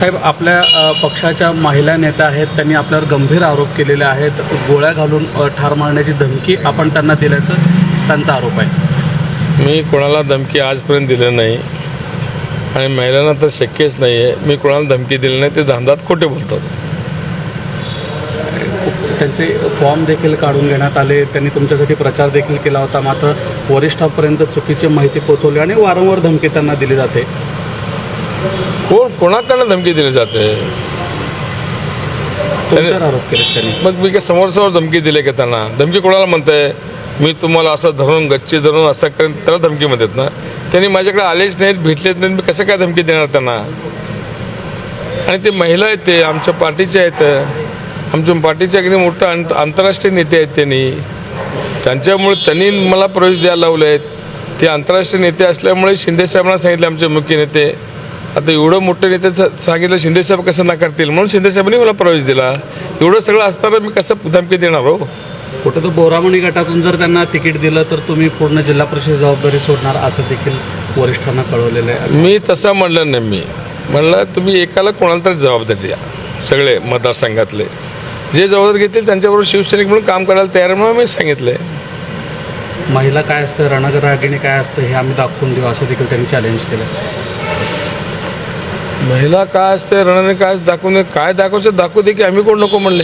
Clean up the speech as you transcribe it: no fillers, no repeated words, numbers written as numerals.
साहेब, आपल्या पक्षाच्या महिला नेत्या आहेत, त्यांनी आपल्यावर गंभीर आरोप केलेले आहेत. गोळ्या घालून ठार मारण्याची धमकी आपण त्यांना दिल्याचं त्यांचा आरोप आहे. मी कोणाला धमकी आजपर्यंत दिली नाही आणि महिलांना तर शक्यच नाही आहे. मी कोणाला धमकी दिली नाही. ते धांदात खोटे बोलतात. त्यांचे फॉर्म देखील काढून घेण्यात आले. त्यांनी तुमच्यासाठी प्रचार देखील केला होता. मात्र वरिष्ठांपर्यंत चुकीची माहिती पोहोचवली आणि वारंवार धमकी त्यांना दिली जाते. कोणाकडनं धमकी दिली जाते? तुमच्यावर आरोप केले त्यांनी. मग मी काय समोर धमकी दिली का त्यांना? धमकी कोणाला म्हणताय? मी तुम्हाला असं धरून गच्ची धरून असं करेन त्याला धमकी म्हणतात ना. त्यांनी माझ्याकडे आलेच नाहीत, भेटलेच नाहीत, मी कसं काय धमकी देणार त्यांना? आणि ते महिला आहेत, ते आमच्या पार्टीचे आहेत. आमच्या पार्टीचे अगदी मोठं आंतरराष्ट्रीय नेते आहेत. त्यांच्यामुळे त्यांनी मला प्रवेश द्यायला लावले आहेत. ते आंतरराष्ट्रीय नेते असल्यामुळे शिंदेसाहेबांना सांगितले, आमचे मुख्य नेते. आता एवढं मोठं नेते सांगितलं शिंदेसाहेब कसं नाकारतील, म्हणून शिंदेसाहेबांनी मला प्रवेश दिला. एवढं सगळं असताना मी कसं धमकी देणार हो? कुठं तर बोरामणी गटातून जर त्यांना तिकीट दिलं तर तुम्ही पूर्ण जिल्हा परिषद जबाबदारी सोडणार असं देखील वरिष्ठांना कळवलेलं आहे. मी तसं म्हणलं नाही. मी म्हणलं तुम्ही एकाला कोणाला तरी जबाबदारी द्या. सगळे मतदारसंघातले जे जबाबदारी घेतील त्यांच्याबरोबर शिवसैनिक म्हणून काम करायला तयार, म्हणून मी सांगितलंय. महिला काय असतं, रणरागिणी काय असतं हे आम्ही दाखवून देऊ असं देखील त्यांनी चॅलेंज केलं. महिला काय असते, रणरागिणी काय दाखवून काय दाखवायचं दाखवू दे की आम्ही कोण नको म्हणले.